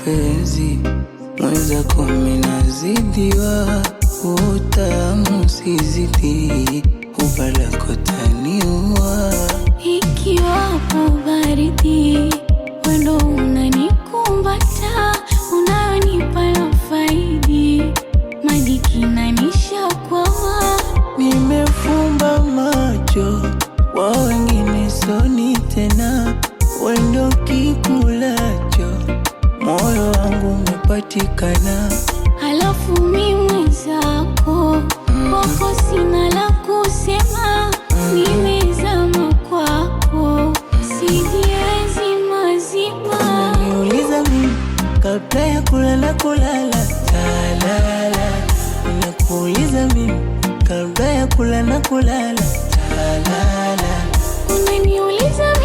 mapenzi, mwenzako minazidiwa, utamu sizidi, ubalako taniua. Ikiwapo baridi, wendo unanikumbata, unayonipa na faidi, madikina nishakwama. Nimefumba macho, wa wengine soni tena, wendo kikulacho, moyo wangu umepatikana. Halafu mimi mwenzako, kwako sina la kusema, nimezama kwako, sijiwezi mazima. Unaniuliza mimi kabla ya kulala talala, ninakuuliza mimi kabla ya kulala talala. Unaniuliza